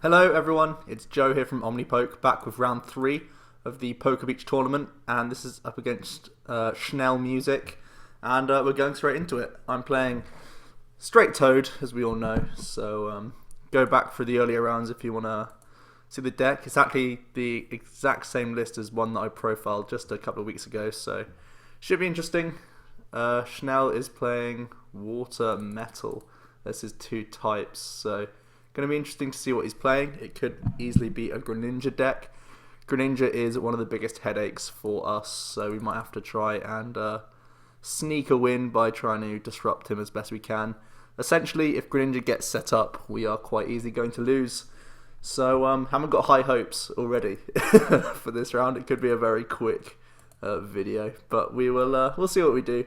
Hello everyone, it's Joe here from OmniPoke, back with round 3 of the Pokebeach tournament, and this is up against Schnell Music, and we're going straight into it. I'm playing Straight Toad, as we all know, so go back for the earlier rounds if you want to see the deck. It's actually the exact same list as one that I profiled just a couple of weeks ago, so should be interesting. Schnell is playing Water Metal. This is 2 types, so going to be interesting to see what he's playing. It could easily be a Greninja deck. Greninja is one of the biggest headaches for us, so we might have to try and sneak a win by trying to disrupt him as best we can. Essentially, if Greninja gets set up, we are quite easily going to lose. So, haven't got high hopes already for this round. It could be a very quick video, but we'll see what we do.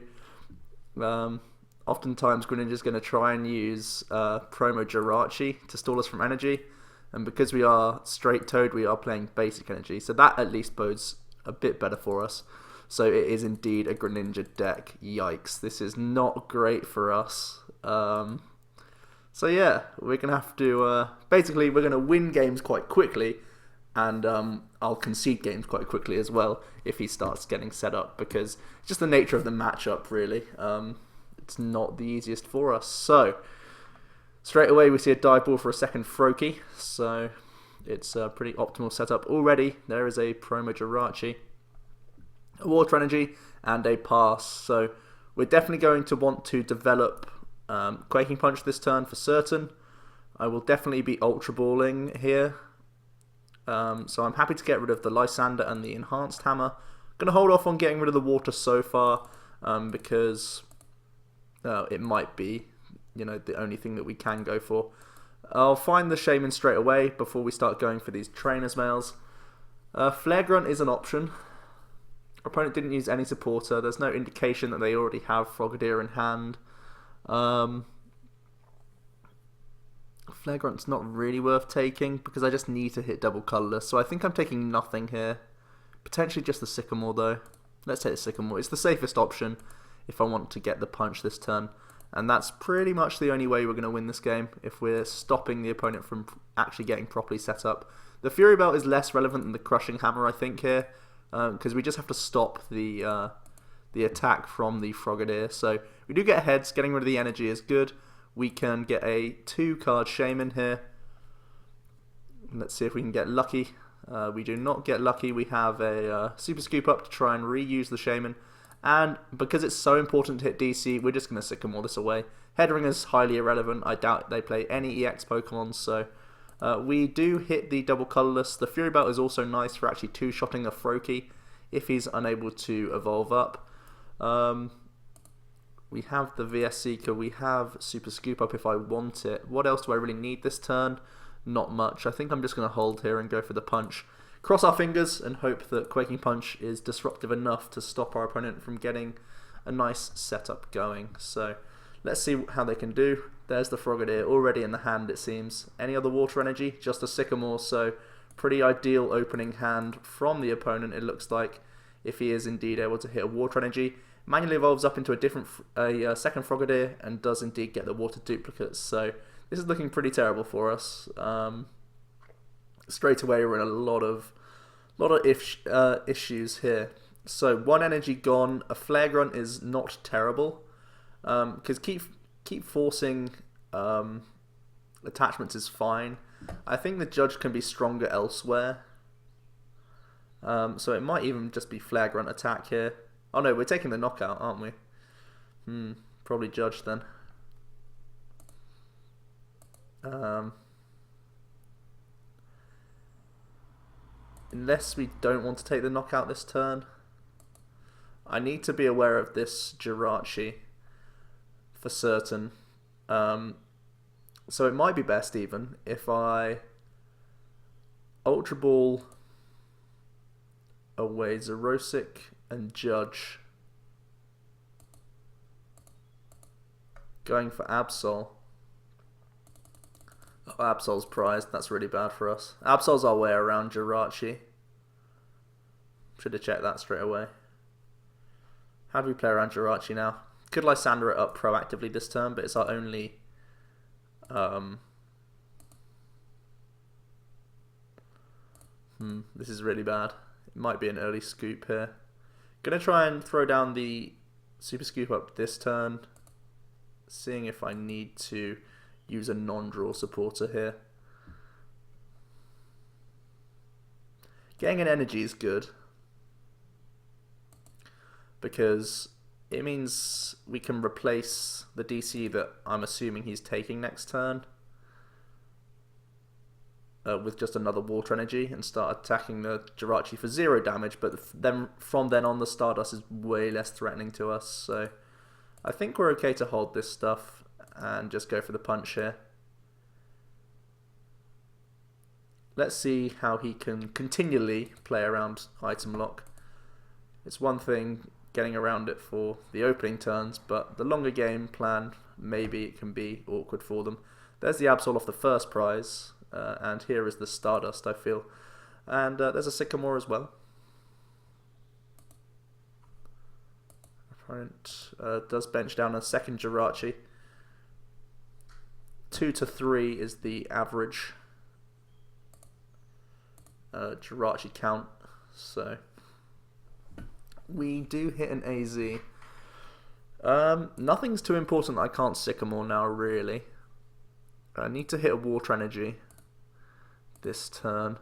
Oftentimes Greninja's going to try and use promo Jirachi to stall us from energy, and because we are Straight Toad, we are playing basic energy, so that at least bodes a bit better for us. So it is indeed a Greninja deck. Yikes, this is not great for us. So yeah, we're going to have to, basically we're going to win games quite quickly, and I'll concede games quite quickly as well if he starts getting set up, because it's just the nature of the matchup really. It's not the easiest for us. So straight away we see a dive ball for a second Froakie, so it's a pretty optimal setup already. There is a promo Jirachi, a Water Energy, and a pass. So we're definitely going to want to develop Quaking Punch this turn for certain. I will definitely be Ultra Balling here. So I'm happy to get rid of the Lysander and the Enhanced Hammer. I'm going to hold off on getting rid of the Water so far because it might be, the only thing that we can go for. I'll find the Shaman straight away before we start going for these Trainer's Mails. Flare Grunt is an option. Our opponent didn't use any supporter. There's no indication that they already have Frogadier in hand. Flare Grunt's not really worth taking because I just need to hit double colourless. So I think I'm taking nothing here. Potentially just the Sycamore though. Let's take the Sycamore. It's the safest option if I want to get the punch this turn. And that's pretty much the only way we're going to win this game, if we're stopping the opponent from actually getting properly set up. The Fury Belt is less relevant than the Crushing Hammer, I think, here, because we just have to stop the attack from the Frogadier. So we do get heads. Getting rid of the energy is good. We can get a 2-card Shaman here. Let's see if we can get lucky. We do not get lucky. We have a Super Scoop up to try and reuse the Shaman. And because it's so important to hit DC, we're just going to Sycamore this away. Headring is highly irrelevant. I doubt they play any EX Pokemon, so we do hit the double colourless. The Fury Belt is also nice for actually 2-shotting a Froakie if he's unable to evolve up. We have the VS Seeker, we have Super Scoop up if I want it. What else do I really need this turn? Not much. I think I'm just going to hold here and go for the punch. Cross our fingers and hope that Quaking Punch is disruptive enough to stop our opponent from getting a nice setup going. So let's see how they can do. There's the Frogadier already in the hand, it seems. Any other Water Energy? Just a Sycamore, so pretty ideal opening hand from the opponent, it looks like, if he is indeed able to hit a Water Energy. Manually evolves up into a second Frogadier and does indeed get the Water Duplicates. So this is looking pretty terrible for us. Straight away we're in a lot of issues here. So 1 energy gone. A Flare Grunt is not terrible because keep forcing attachments is fine. I think the Judge can be stronger elsewhere. So it might even just be Flare Grunt attack here. Oh no, we're taking the knockout, aren't we? Probably Judge then. Unless we don't want to take the knockout this turn. I need to be aware of this Jirachi for certain. So it might be best even if I Ultra Ball away Xerosic and Judge. Going for Absol. Oh, Absol's prized. That's really bad for us. Absol's our way around Jirachi. Should have checked that straight away. How do we play around Jirachi now? Could Lysander it up proactively this turn, but it's our only This is really bad. It might be an early scoop here. Gonna try and throw down the super scoop up this turn. Seeing if I need to use a non-draw supporter here. Getting an energy is good, because it means we can replace the DC that I'm assuming he's taking next turn with just another water energy and start attacking the Jirachi for 0 damage, but then from then on the Stardust is way less threatening to us, so I think we're okay to hold this stuff and just go for the punch here. Let's see how he can continually play around item lock. It's one thing getting around it for the opening turns, but the longer game plan, maybe it can be awkward for them. There's the Absol off the first prize, and here is the Stardust, I feel. And there's a Sycamore as well. Opponent does bench down a second Jirachi. 2 to 3 is the average Jirachi count, so we do hit an AZ. Nothing's too important that I can't Sycamore now, really. I need to hit a water energy this turn.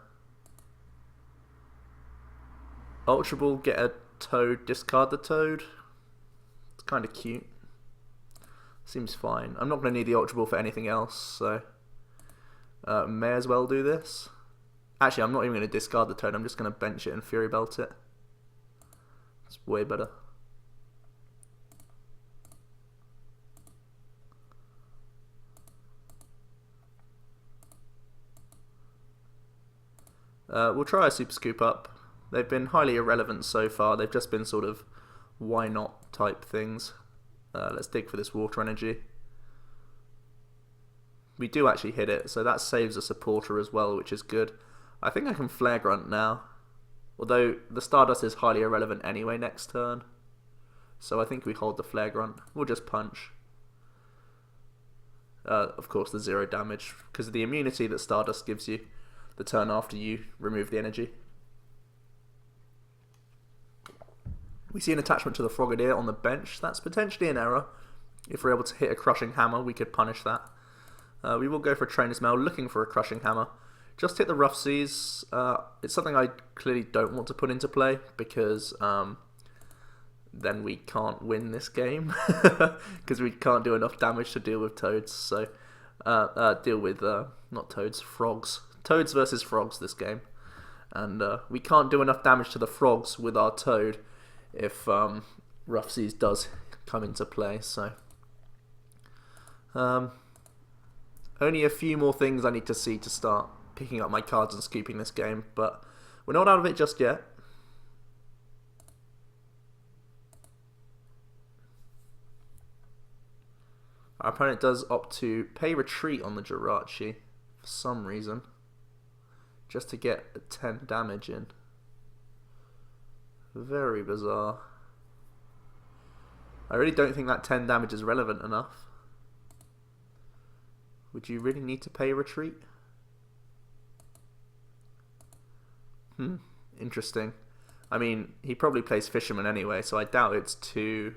Ultra Ball, get a Toad, discard the Toad. It's kind of cute. Seems fine. I'm not going to need the Ultra Ball for anything else, so may as well do this. Actually, I'm not even going to discard the Toad, I'm just going to bench it and Fury Belt it. It's way better. We'll try a Super Scoop up. They've been highly irrelevant so far, they've just been sort of why not type things. Let's dig for this water energy. We do actually hit it, so that saves a supporter as well, which is good. I think I can Flare Grunt now, although the Stardust is highly irrelevant anyway next turn. So I think we hold the Flare Grunt. We'll just punch. Of course the 0 damage, because of the immunity that Stardust gives you the turn after you remove the energy. We see an attachment to the Frogadier on the bench. That's potentially an error. If we're able to hit a Crushing Hammer, we could punish that. We will go for a Trainer's Mail, looking for a Crushing Hammer. Just hit the Rough Seas. It's something I clearly don't want to put into play, because then we can't win this game. Because we can't do enough damage to deal with Toads. So, deal with, not Toads, Frogs. Toads versus Frogs this game. And we can't do enough damage to the Frogs with our Toad if Rough Seas does come into play. So, only a few more things I need to see to start picking up my cards and scooping this game, but we're not out of it just yet. Our opponent does opt to pay retreat on the Jirachi for some reason, just to get a 10 damage in. Very bizarre. I really don't think that 10 damage is relevant enough. Would you really need to pay retreat? Interesting. I mean, he probably plays Fisherman anyway, so I doubt it's too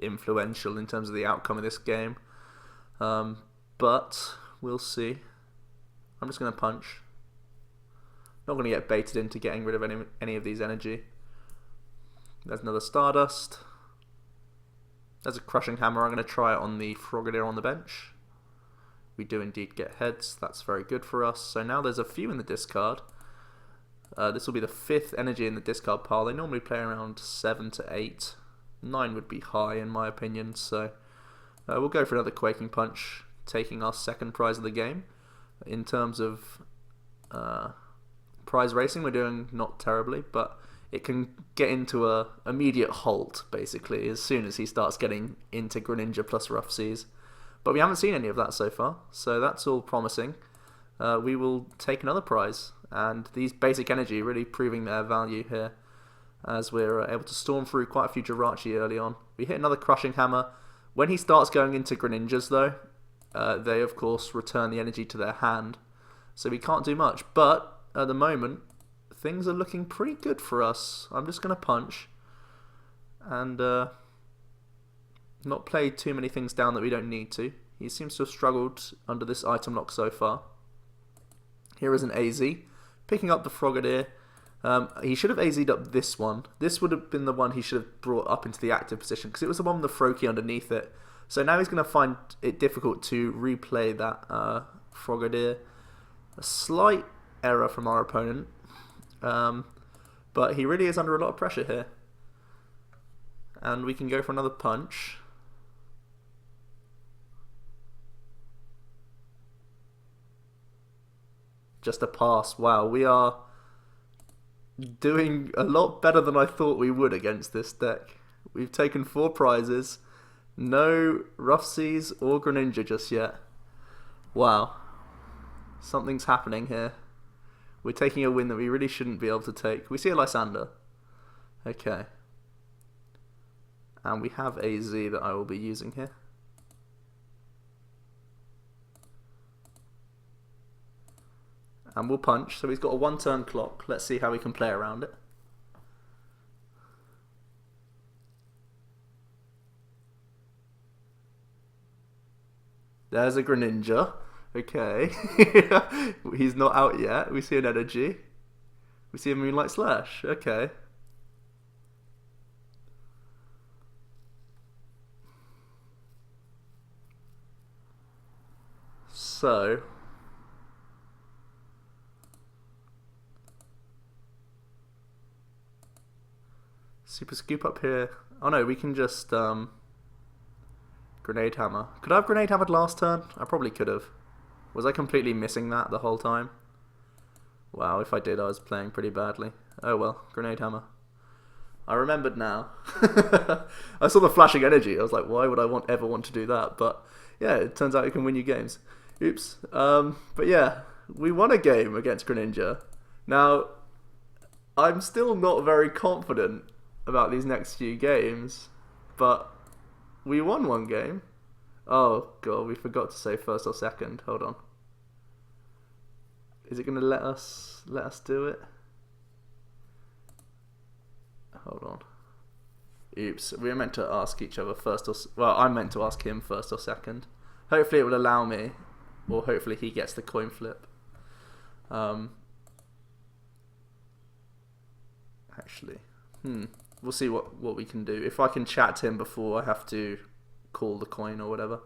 influential in terms of the outcome of this game. But we'll see. I'm just going to punch. Not going to get baited into getting rid of any of these energy. There's another Stardust. There's a Crushing Hammer. I'm going to try it on the Frogadier on the bench. We do indeed get heads. That's very good for us. So now there's a few in the discard. This will be the 5th energy in the discard pile. They normally play around 7 to 8. 9 would be high in my opinion. So we'll go for another Quaking Punch, taking our 2nd prize of the game. In terms of prize racing, we're doing not terribly, but it can get into a immediate halt basically as soon as he starts getting into Greninja plus Rough Seas. But we haven't seen any of that so far, so that's all promising. We will take another prize, and these basic energy really proving their value here, as we're able to storm through quite a few Jirachi early on. We hit another Crushing Hammer. When he starts going into Greninjas though, they of course return the energy to their hand, so we can't do much. But at the moment, things are looking pretty good for us. I'm just going to punch and not play too many things down that we don't need to. He seems to have struggled under this item lock so far. Here is an AZ, picking up the Frogadier. He should have AZ'd up this one. This would have been the one he should have brought up into the active position, because it was the one with the Froakie underneath it. So now he's going to find it difficult to replay that Frogadier. A slight error from our opponent, but he really is under a lot of pressure here. And we can go for another punch. Just a pass. Wow, we are doing a lot better than I thought we would against this deck. We've taken 4 prizes. No Rough Seas or Greninja just yet. Wow. Something's happening here. We're taking a win that we really shouldn't be able to take. We see a Lysander. Okay. And we have a Z that I will be using here. And we'll punch. So he's got a 1-turn clock. Let's see how we can play around it. There's a Greninja. Okay. He's not out yet. We see an energy. We see a Moonlight Slash. Okay. So Super Scoop up here. Oh no, we can just Grenade Hammer. Could I have Grenade Hammered last turn? I probably could have. Was I completely missing that the whole time? Wow, if I did, I was playing pretty badly. Oh well, Grenade Hammer. I remembered now. I saw the flashing energy. I was like, why would I ever want to do that? But yeah, it turns out it can win you games. Oops. But yeah, we won a game against Greninja. Now, I'm still not very confident about these next few games, but we won one game. Oh god, we forgot to say first or second. Hold on. Is it going to let us do it? Hold on. Oops, we were meant to ask each other first or... Well, I meant to ask him first or second. Hopefully it will allow me, or hopefully he gets the coin flip. Actually, we'll see what we can do. If I can chat to him before I have to call the coin or whatever.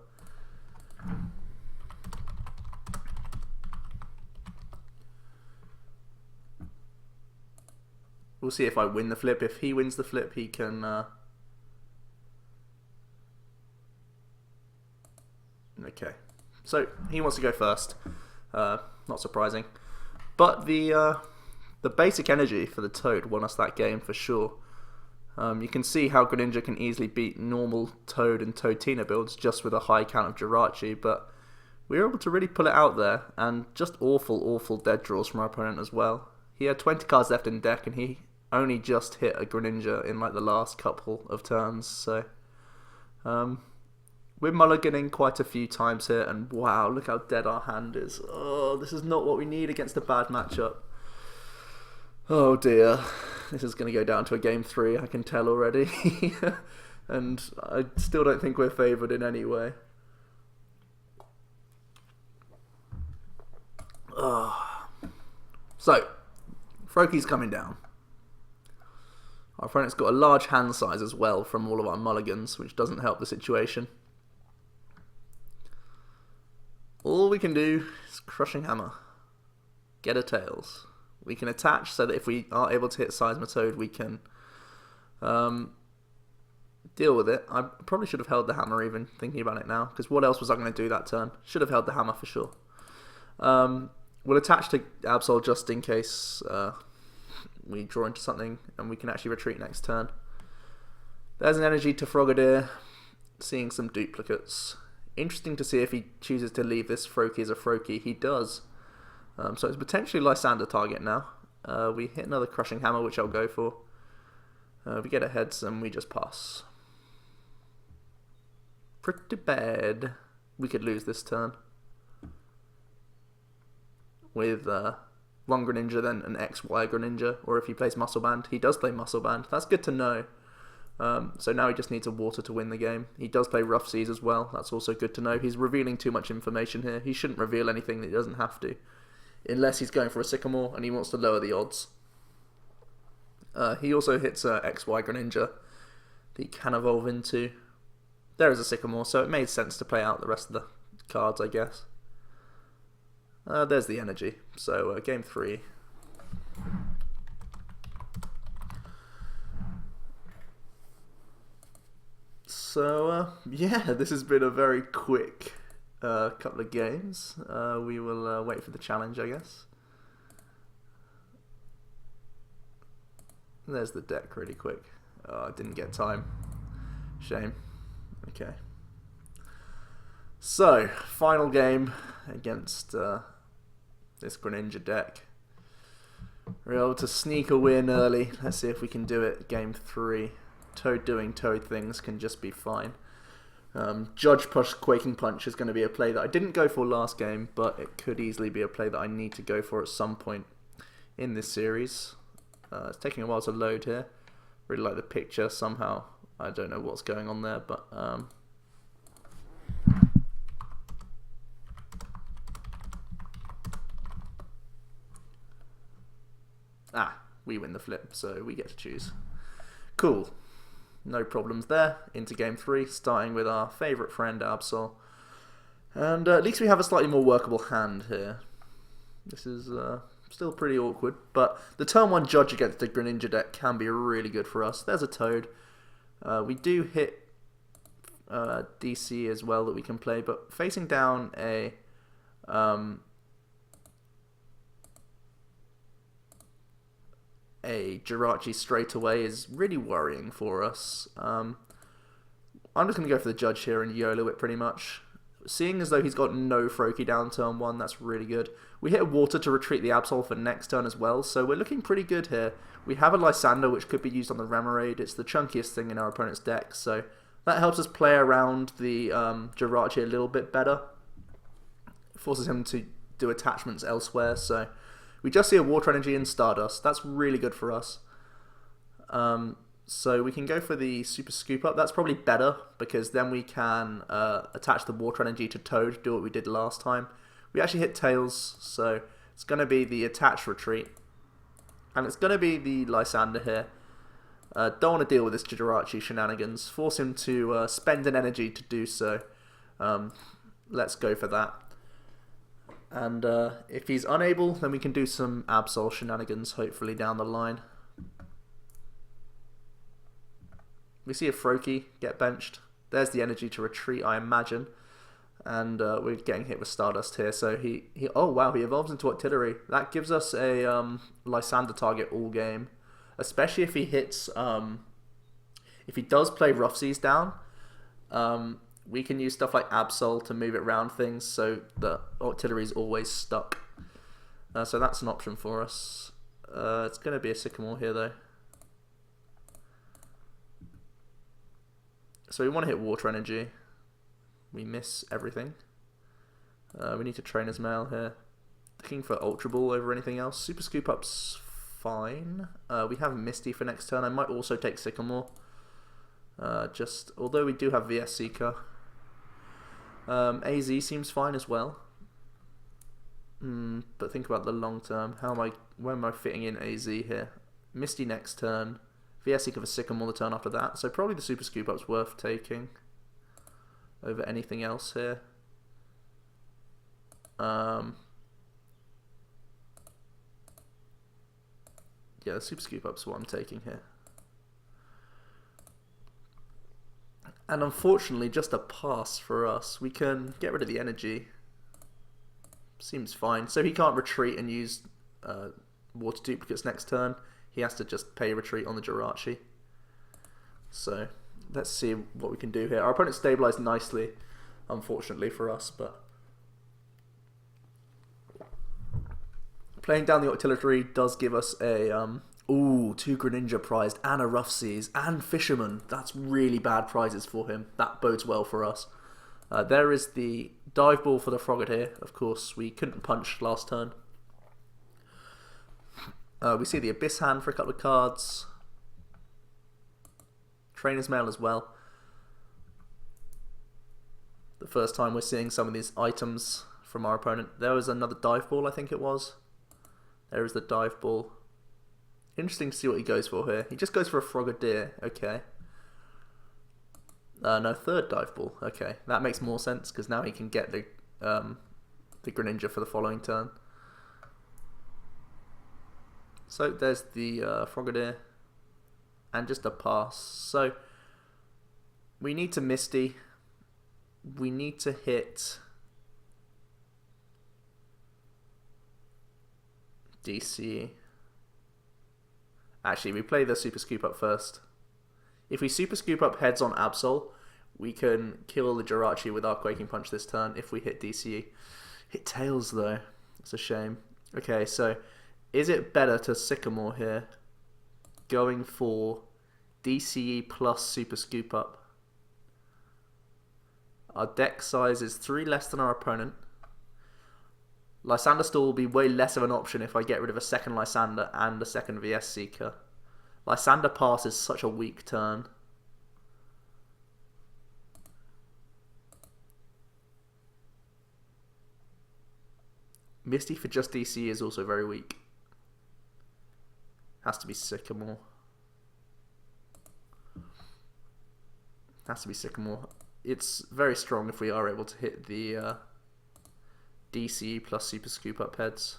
We'll see if I win the flip. If he wins the flip, he can... Okay. So, he wants to go first. Not surprising. But the basic energy for the Toad won us that game for sure. You can see how Greninja can easily beat normal Toad and Toadina builds just with a high count of Jirachi, but we were able to really pull it out there, and just awful dead draws from our opponent as well. He had 20 cards left in deck, and he only just hit a Greninja in like the last couple of turns, so we're mulliganing quite a few times here, and wow, look how dead our hand is. Oh, this is not what we need against a bad matchup. Oh dear, this is going to go down to a game 3, I can tell already. And I still don't think we're favoured in any way. So, Froakie's coming down. Our opponent's got a large hand size as well from all of our mulligans, which doesn't help the situation. All we can do is Crushing Hammer. Get a Tails. We can attach so that if we are able to hit Seismitoad, we can deal with it. I probably should have held the hammer even, thinking about it now, because what else was I going to do that turn? Should have held the hammer for sure. We'll attach to Absol just in case we draw into something and we can actually retreat next turn. There's an energy to Frogadier, seeing some duplicates. Interesting to see if he chooses to leave this Froakie as a Froakie. He does. So it's potentially Lysander target now. We hit another Crushing Hammer, which I'll go for. We get a heads and we just pass. Pretty bad. We could lose this turn with one Greninja, then an XY Greninja, or if he plays Muscle Band. He does play Muscle Band. That's good to know. So now he just needs a Water to win the game. He does play Rough Seas as well. That's also good to know. He's revealing too much information here. He shouldn't reveal anything that he doesn't have to. Unless he's going for a Sycamore and he wants to lower the odds. He also hits XY Greninja that he can evolve into. There is a Sycamore, so it made sense to play out the rest of the cards, I guess. There's the energy. So game 3. So yeah, this has been a very quick couple of games. We will wait for the challenge, I guess. There's the deck really quick. Oh, I didn't get time. Shame. Okay. So, final game against this Greninja deck. We're able to sneak a win early. Let's see if we can do it. Game 3. Toad doing Toad things can just be fine. Judge Push Quaking Punch is going to be a play that I didn't go for last game, but it could easily be a play that I need to go for at some point in this series. It's taking a while to load here. Really like the picture somehow. I don't know what's going on there, but we win the flip, so we get to choose. Cool. No problems there. Into game 3, starting with our favourite friend Absol. And at least we have a slightly more workable hand here. This is still pretty awkward, but the turn 1 Judge against the Greninja deck can be really good for us. There's a Toad. We do hit DC as well that we can play, but facing down a Jirachi straight away is really worrying for us. I'm just going to go for the Judge here and YOLO it pretty much. Seeing as though he's got no Froakie down turn 1, that's really good. We hit a Water to retreat the Absol for next turn as well, so we're looking pretty good here. We have a Lysander, which could be used on the Remoraid. It's the chunkiest thing in our opponent's deck, so that helps us play around the Jirachi a little bit better. It forces him to do attachments elsewhere, so we just see a Water Energy and Stardust. That's really good for us. So we can go for the Super Scoop Up. That's probably better, because then we can attach the Water Energy to Toad, do what we did last time. We actually hit Tails, so it's going to be the Attach Retreat. And it's going to be the Lysander here. Don't want to deal with this Jirachi shenanigans. Force him to spend an energy to do so. Let's go for that. And if he's unable, then we can do some Absol shenanigans, hopefully, down the line. We see a Froakie get benched. There's the energy to retreat, I imagine. And we're getting hit with Stardust here. So he oh wow, he evolves into Octillery. That gives us a Lysander target all game. Especially if he hits, if he does play Rough Seas down, we can use stuff like Absol to move it around things so that Octillery is always stuck. So that's an option for us. It's going to be a Sycamore here though. So we want to hit Water Energy. We miss everything. We need to Trainer's Mail here. Looking for Ultra Ball over anything else. Super Scoop Up's fine. We have Misty for next turn. I might also take Sycamore. Although we do have VS Seeker. AZ seems fine as well. But think about the long term. Where am I fitting in AZ here? Misty next turn. VS Seeker for Sycamore the turn after that. So probably the Super Scoop Up's worth taking over anything else here. Yeah, the Super Scoop Up's what I'm taking here. And unfortunately, just a pass for us. We can get rid of the energy. Seems fine. So he can't retreat and use Water Duplicates next turn. He has to just pay retreat on the Jirachi. So let's see what we can do here. Our opponent stabilized nicely, unfortunately for us, but playing down the Octillery does give us a 2 Greninja prized and a Rough Seas and Fisherman. That's really bad prizes for him. That bodes well for us. There is the Dive Ball for the Frogget here. Of course, we couldn't punch last turn. We see the Abyss hand for a couple of cards. Trainer's Mail as well. The first time we're seeing some of these items from our opponent. There was another Dive Ball, I think it was. There is the Dive Ball. Interesting to see what he goes for here. He just goes for a Frogadier. Okay. No, third Dive Ball. Okay, that makes more sense because now he can get the Greninja for the following turn. So there's the Frogadier and just a pass. So we need to Misty. We need to hit DC. Actually, we play the Super Scoop Up first. If we Super Scoop Up heads on Absol, we can kill the Jirachi with our Quaking Punch this turn if we hit DCE. Hit Tails though. It's a shame. Okay, so is it better to Sycamore here? Going for DCE plus Super Scoop Up. Our deck size is 3 less than our opponent. Lysander Stall will be way less of an option if I get rid of a second Lysander and a second VS Seeker. Lysander Pass is such a weak turn. Misty for just DC is also very weak. Has to be Sycamore. Has to be Sycamore. It's very strong if we are able to hit the DCE plus Super Scoop Up heads.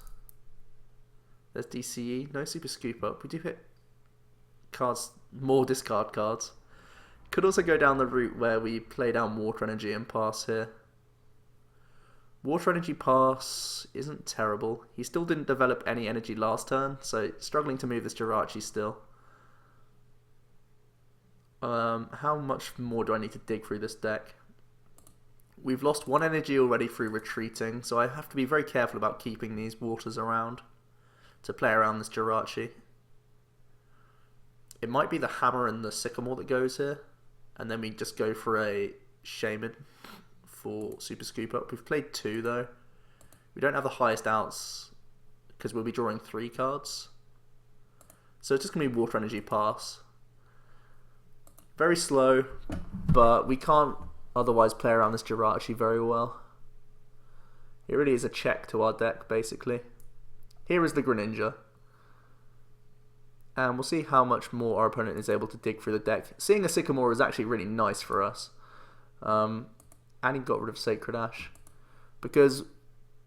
There's DCE, no Super Scoop Up. We do hit cards, more discard cards. Could also go down the route where we play down Water Energy and pass here. Water Energy pass isn't terrible. He still didn't develop any energy last turn, so struggling to move this Jirachi still. How much more do I need to dig through this deck? We've lost 1 energy already through retreating, so I have to be very careful about keeping these waters around to play around this Jirachi. It might be the Hammer and the Sycamore that goes here, and then we just go for a Shaman for Super Scoop Up. We've played 2 though. We don't have the highest outs because we'll be drawing 3 cards. So it's just going to be Water Energy pass. Very slow, but we can't otherwise play around this Jirachi very well. It really is a check to our deck, basically. Here is the Greninja. And we'll see how much more our opponent is able to dig through the deck. Seeing a Sycamore is actually really nice for us. And he got rid of Sacred Ash. Because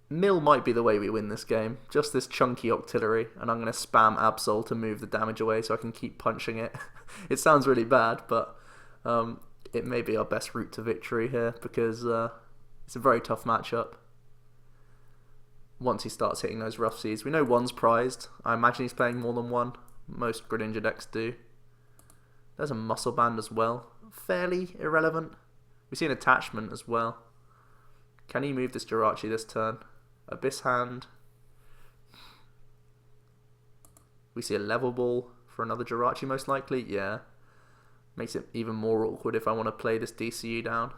Mill might be the way we win this game. Just this chunky Octillery, and I'm going to spam Absol to move the damage away so I can keep punching it. It sounds really bad, but it may be our best route to victory here because it's a very tough matchup. Once he starts hitting those rough seas. We know 1's prized. I imagine he's playing more than 1. Most Greninja decks do. There's a Muscle Band as well. Fairly irrelevant. We see an attachment as well. Can he move this Jirachi this turn? Abyss Hand. We see a Level Ball for another Jirachi most likely. Yeah. Makes it even more awkward if I want to play this DCU down.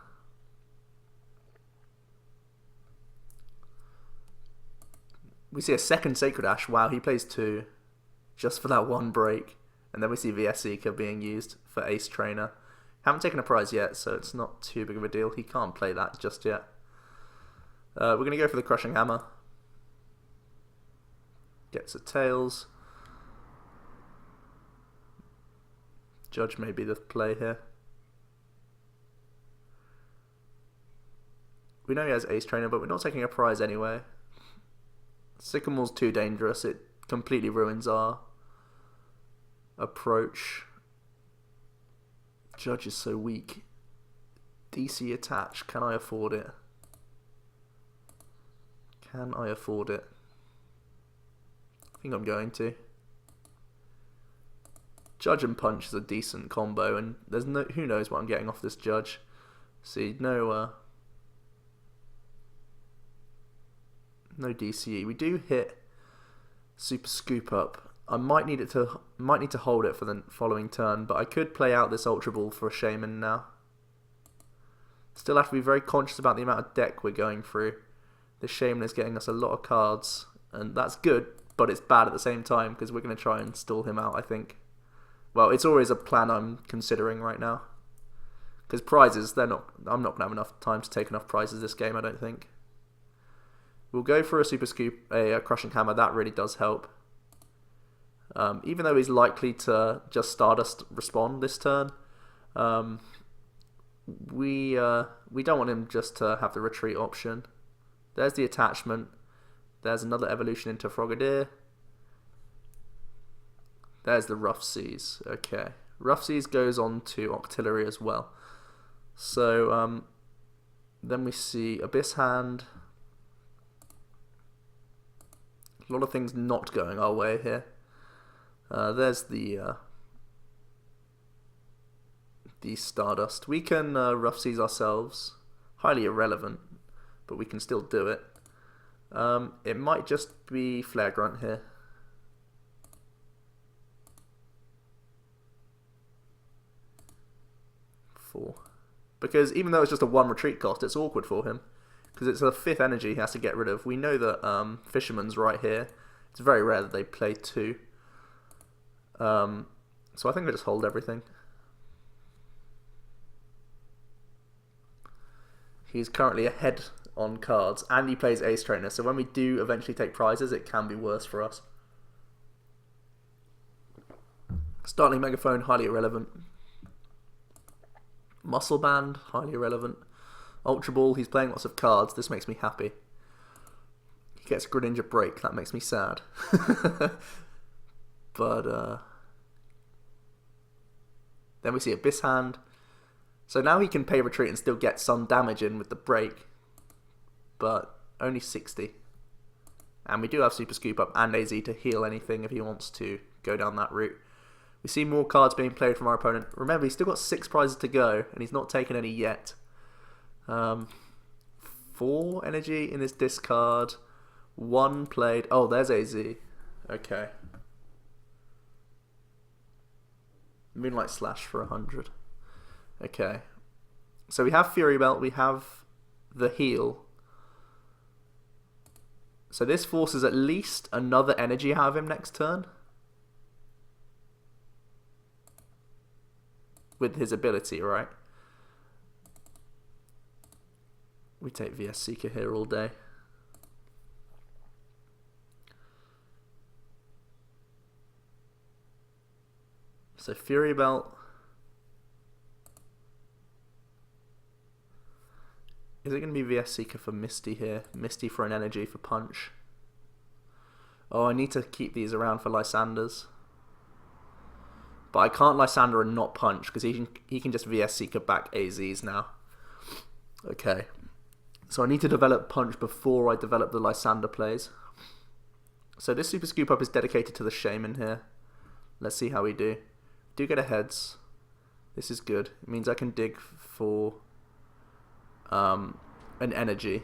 We see a second Sacred Ash. Wow, he plays 2 just for that 1 break. And then we see VS Seeker being used for Ace Trainer. Haven't taken a prize yet, so it's not too big of a deal. He can't play that just yet. We're going to go for the Crushing Hammer. Gets a Tails. Judge may be the play here. We know he has Ace Trainer, but we're not taking a prize anyway. Sycamore's too dangerous. It completely ruins our approach. Judge is so weak. DC attach. Can I afford it? Can I afford it? I think I'm going to. Judge and Punch is a decent combo, and there's no who knows what I'm getting off this Judge. See, no DCE. We do hit Super Scoop Up. I might need to hold it for the following turn, but I could play out this Ultra Ball for a Shaman now. Still have to be very conscious about the amount of deck we're going through. This Shaman is getting us a lot of cards, and that's good, but it's bad at the same time because we're going to try and stall him out, I think. Well, it's always a plan I'm considering right now. Because prizes, I'm not going to have enough time to take enough prizes this game, I don't think. We'll go for a Super Scoop, a Crushing Hammer. That really does help. Even though he's likely to just Stardust respond this turn, we don't want him just to have the retreat option. There's the attachment. There's another evolution into Frogadier. There's the Rough Seas. Okay. Rough Seas goes on to Octillery as well. So, then we see Abyss Hand. A lot of things not going our way here. There's the Stardust. We can Rough Seas ourselves. Highly irrelevant, but we can still do it. It might just be Flare Grunt here. Because even though it's just a 1 retreat cost, it's awkward for him. Because it's a 5th energy he has to get rid of. We know that Fisherman's right here. It's very rare that they play 2. So I think I just hold everything. He's currently ahead on cards, and he plays Ace Trainer. So when we do eventually take prizes, it can be worse for us. Startling Megaphone, highly irrelevant. Muscle Band, highly irrelevant. Ultra Ball, he's playing lots of cards. This makes me happy. He gets Greninja Break. That makes me sad. But then we see Abyss Hand. So now he can pay retreat and still get some damage in with the break. But only 60. And we do have Super Scoop Up and AZ to heal anything if he wants to go down that route. We see more cards being played from our opponent. Remember, he's still got 6 prizes to go, and he's not taken any yet. 4 energy in his discard. 1 played. Oh, there's AZ. Okay. Moonlight Slash for 100. Okay. So we have Fury Belt. We have the heal. So this forces at least another energy out of him next turn. With his ability, right? We take VS Seeker here all day. So Fury Belt. Is it going to be VS Seeker for Misty here? Misty for an energy for Punch. Oh, I need to keep these around for Lysanders. But I can't Lysander and not Punch, because he can just VS Seeker back AZs now. Okay. So I need to develop Punch before I develop the Lysander plays. So this Super Scoop Up is dedicated to the Shaman here. Let's see how we do. Do get a heads. This is good. It means I can dig for an energy.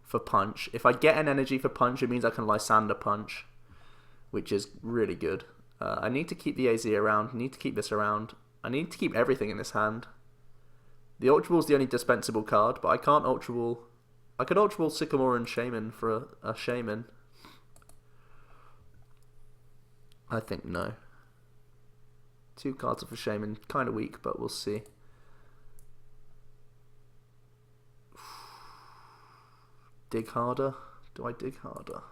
For Punch. If I get an energy for Punch, it means I can Lysander Punch. Which is really good. I need to keep the AZ around. I need to keep this around. I need to keep everything in this hand. The Ultra Ball is the only dispensable card, but I can't Ultra Ball. I could Ultra Ball Sycamore and Shaman for a Shaman. I think no. 2 cards for Shaman, kind of weak, but we'll see. Dig harder? Do I dig harder?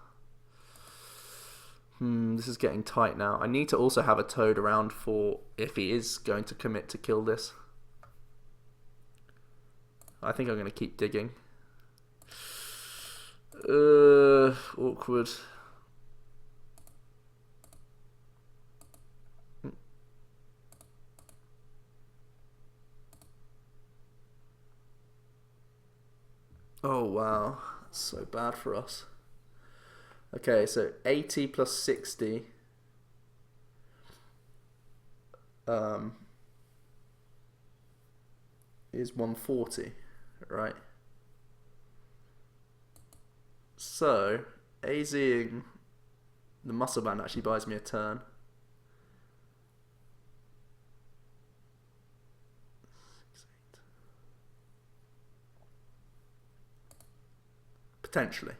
This is getting tight now. I need to also have a Toad around for if he is going to commit to kill this. I think I'm going to keep digging. Awkward. Oh wow, that's so bad for us. Okay, so 80 plus 60 is 140, right? So, AZing the Muscle Band actually buys me a turn. Potentially.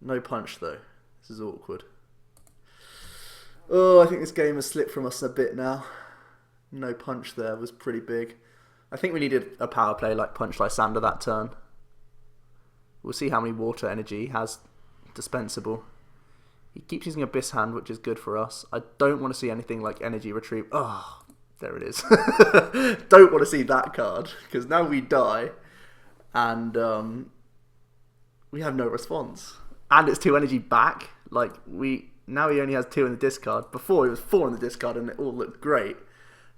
No punch though. This is awkward. Oh, I think this game has slipped from us a bit now. No punch there was pretty big. I think we needed a power play like Punch Lysander that turn. We'll see how many water energy he has dispensable. He keeps using Abyss Hand, which is good for us. I don't want to see anything like Energy Retrieve. Oh, there it is. Don't want to see that card, because now we die, and we have no response. And it's 2 energy back. Like, now he only has 2 in the discard. Before, he was 4 in the discard, and it all looked great,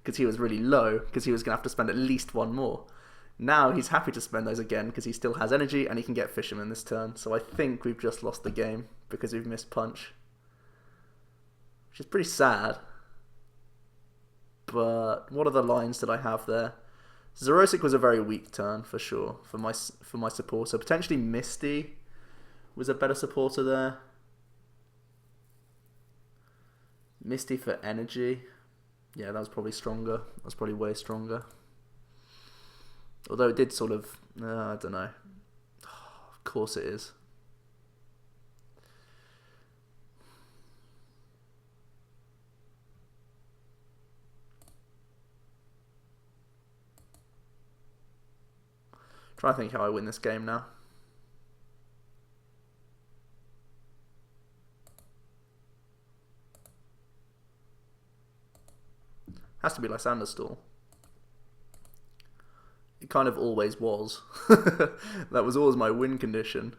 because he was really low, because he was going to have to spend at least 1 more. Now he's happy to spend those again because he still has energy and he can get Fisherman this turn. So I think we've just lost the game because we've missed Punch. Which is pretty sad. But what other lines did I have there? Zerosic was a very weak turn for sure for my supporter. Potentially Misty was a better supporter there. Misty for energy. Yeah, that was probably stronger. That was probably way stronger. Although it did sort of, I don't know. Of course it is. Try to think how I win this game now. Has to be Lysander stall. It kind of always was. That was always my win condition.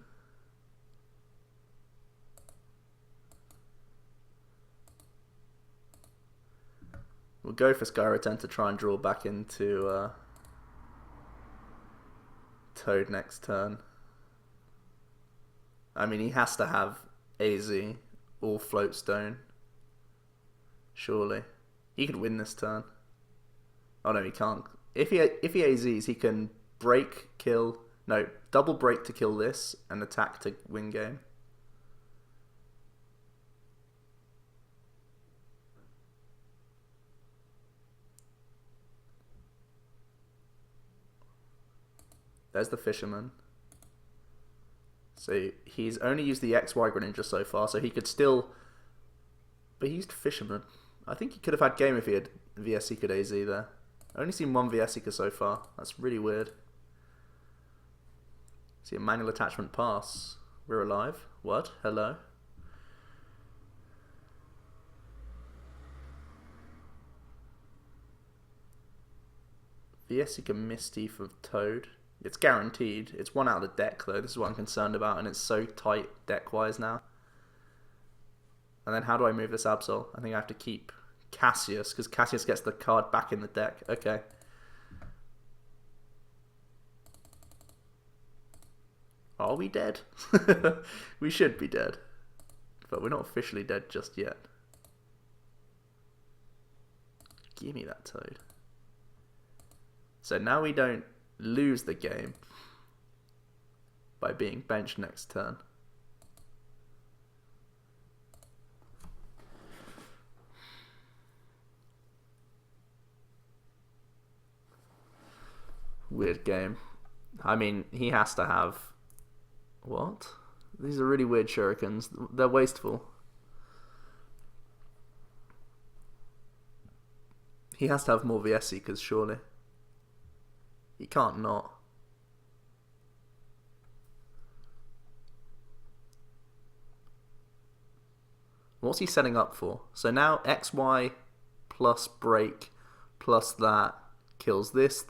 We'll go for Sky Return to try and draw back into Toad next turn. I mean, he has to have AZ or Floatstone. Surely. He could win this turn. Oh no, he can't. If he AZs, he can break, kill... No, double break to kill this and attack to win game. There's the Fisherman. So he's only used the XY Greninja so far, so he could still... But he used Fisherman. I think he could have had game if he had VS Seeker AZ there. I've only seen 1 VS Seeker so far. That's really weird. See a manual attachment pass. We're alive. What? Hello? VS Seeker Misty for Toad. It's guaranteed. It's 1 out of the deck though. This is what I'm concerned about, and it's so tight deck-wise now. And then how do I move this Absol? I think I have to keep Cassius, because Cassius gets the card back in the deck. Okay. Are we dead? We should be dead. But we're not officially dead just yet. Give me that Toad. So now we don't lose the game by being benched next turn. Weird game. I mean, he has to have... What? These are really weird shurikens. They're wasteful. He has to have more VS Seekers, surely. He can't not. What's he setting up for? So now XY plus break plus that kills this,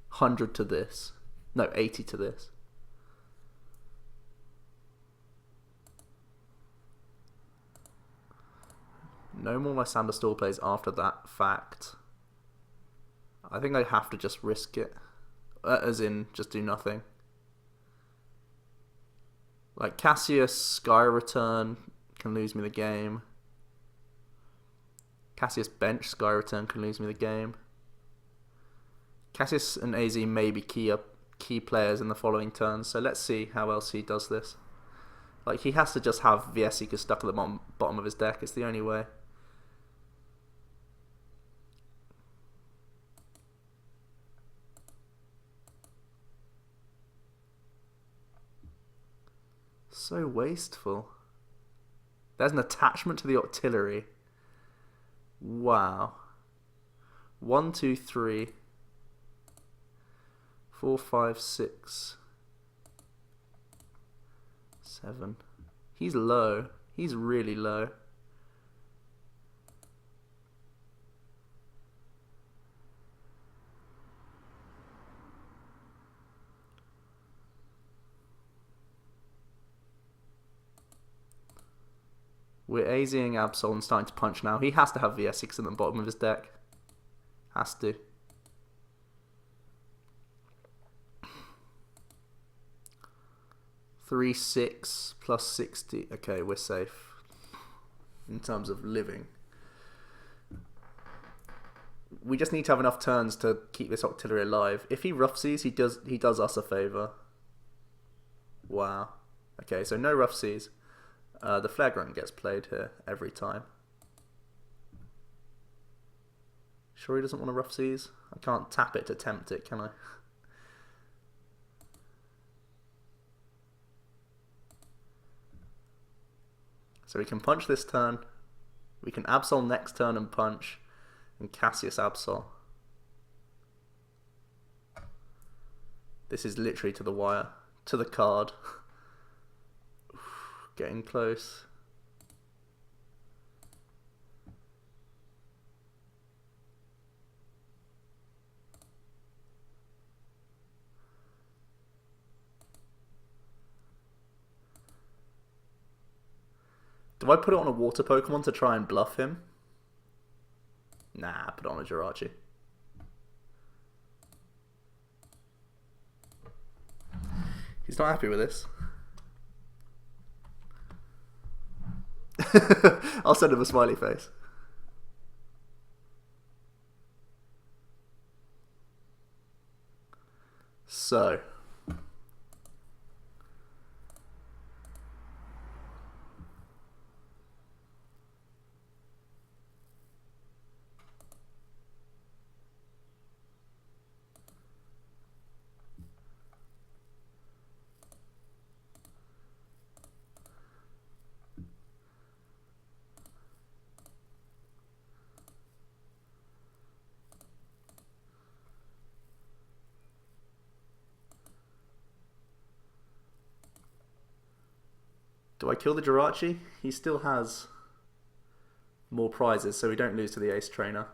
100 to this. No, 80 to this. No more Lysander stall plays after that fact. I think I have to just risk it. As in, just do nothing. Like, Cassius, Sky Return can lose me the game. Cassius bench, Sky Return can lose me the game. Cassius and AZ may be key players in the following turns, so let's see how else he does this. Like, he has to just have VS Seeker stuck at the bottom of his deck. It's the only way. So wasteful. There's an attachment to the artillery. Wow. 1, 2, 3, 4, 5, 6, 7. He's low. He's really low. We're AZing Absol and starting to punch now. He has to have VS6 at the bottom of his deck. Has to. Three, 6 plus 60. Okay, we're safe in terms of living. We just need to have enough turns to keep this artillery alive. If he rough seas, he does us a favour. Wow. Okay, so no rough seas. The flare grunt gets played here every time. Sure he doesn't want to rough seas? I can't tap it to tempt it, can I? So we can punch this turn. We can Absol next turn and punch. And Cassius Absol. This is literally to the wire. To the card. Getting close. Do I put it on a water Pokemon to try and bluff him? Nah, put it on a Jirachi. He's not happy with this. I'll send him a smiley face. So. Do I kill the Jirachi? He still has more prizes, so we don't lose to the Ace Trainer.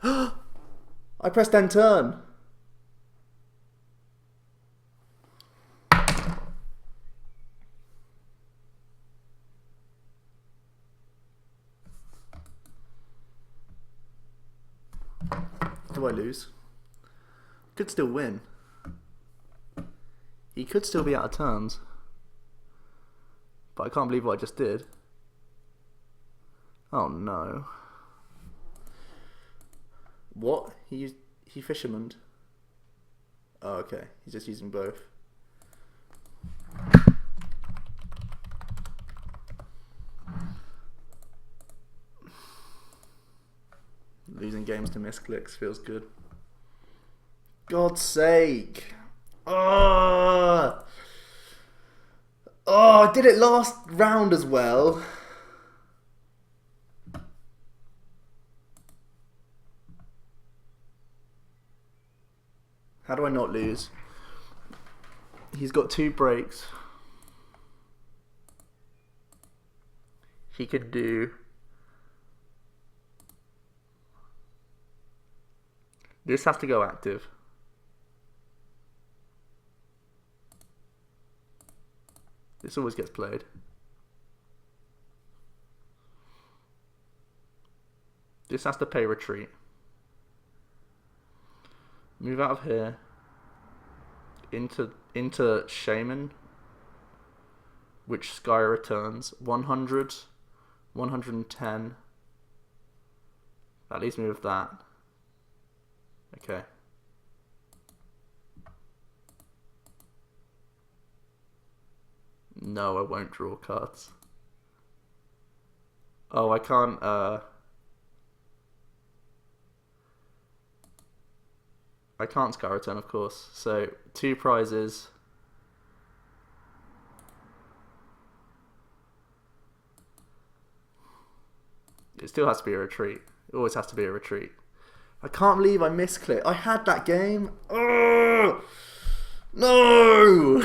I pressed end turn. Do I lose? Could still win. He could still be out of turns. But I can't believe what I just did. Oh no. What? He fishermaned. Oh, okay. He's just using both. Losing games to misclicks feels good. God's sake. Oh, I did it last round as well. How do I not lose? He's got 2 breaks. He could do... This has to go active. This always gets played. This has to pay retreat. Move out of here. Into Shaman. Which Sky returns. 100. 110. That leaves me with that. Okay. No, I won't draw cards. Oh, I can't, I can't sky return, of course. So 2 prizes. It still has to be a retreat. It always has to be a retreat. I can't believe I misclicked. I had that game. Oh, no!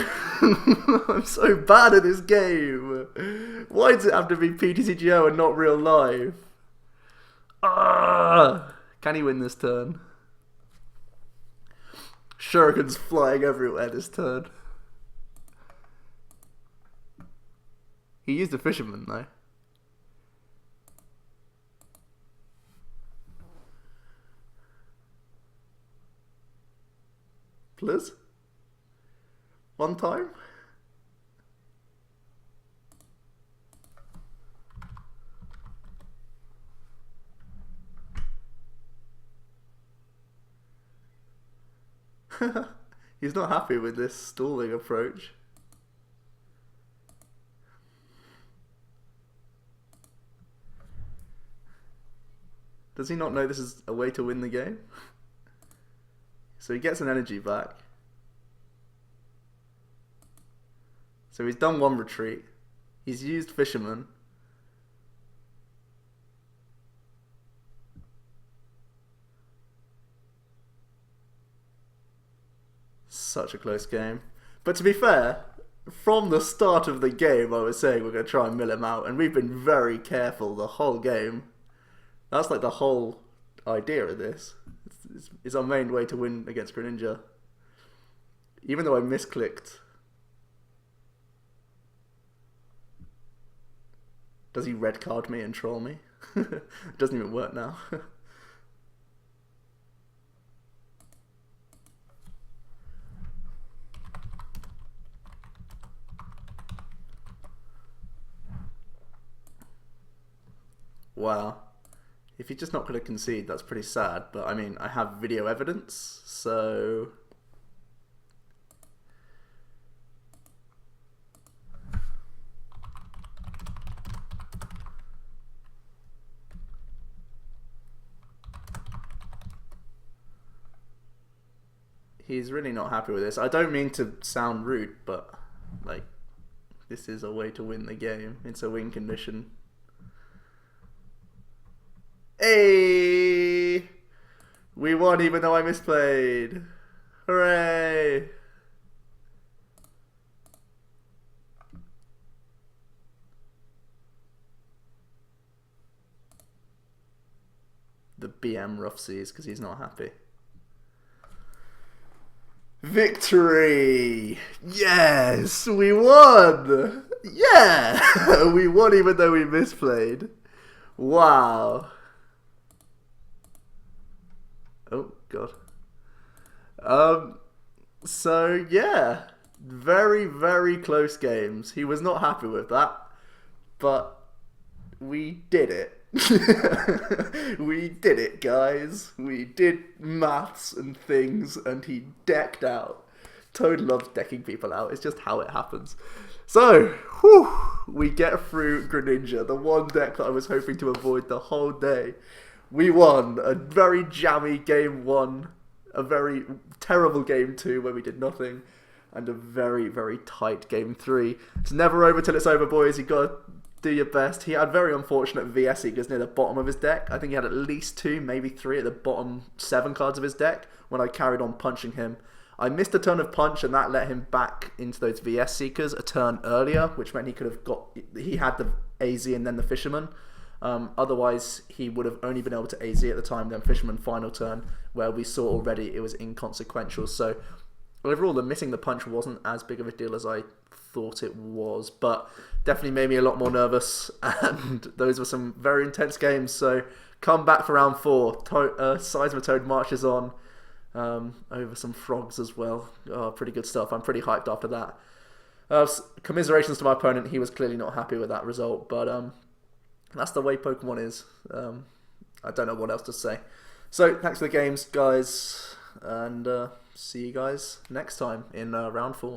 I'm so bad at this game. Why does it have to be PTCGO and not real life? Can he win this turn? Shuriken's flying everywhere this turn. He used a fisherman though. Please? One time? He's not happy with this stalling approach. Does he not know this is a way to win the game? So he gets an energy back. So he's done 1 retreat. He's used Fisherman. Such a close game. But to be fair, from the start of the game I was saying we're going to try and mill him out, and we've been very careful the whole game. That's like the whole idea of this. It's our main way to win against Greninja. Even though I misclicked. Does he red card me and troll me? It doesn't even work now. Wow. If he's just not going to concede, that's pretty sad. But I mean, I have video evidence, so... He's really not happy with this. I don't mean to sound rude, but like, this is a way to win the game. It's a win condition. Hey! We won even though I misplayed. Hooray! The BM rough seas because he's not happy. Victory! Yes! We won! Yeah! We won even though we misplayed. Wow. Oh, God. So, yeah. Very, very close games. He was not happy with that. But we did it. We did it, guys. We did maths and things, and he decked out. Toad loves decking people out. It's just how it happens. So, whew, we get through Greninja, the one deck that I was hoping to avoid the whole day. We won a very jammy game 1, a very terrible game 2 where we did nothing, and a very, very tight game 3. It's never over till it's over, boys. You gotta do your best. He had very unfortunate VS Eagers near the bottom of his deck. I think he had at least 2, maybe 3 at the bottom 7 cards of his deck when I carried on punching him. I missed a turn of punch, and that let him back into those VS Seekers a turn earlier, which meant he could have got... He had the AZ and then the Fisherman. Otherwise, he would have only been able to AZ at the time, then Fisherman final turn, where we saw already it was inconsequential. So overall, the missing the punch wasn't as big of a deal as I thought it was, but definitely made me a lot more nervous, and those were some very intense games. So come back for round 4. Seismitoad marches on over some frogs as well. Oh, pretty good stuff. I'm pretty hyped after that. Commiserations to my opponent. He was clearly not happy with that result, but that's the way Pokemon is. I don't know what else to say. So thanks for the games, guys, and see you guys next time in round 4.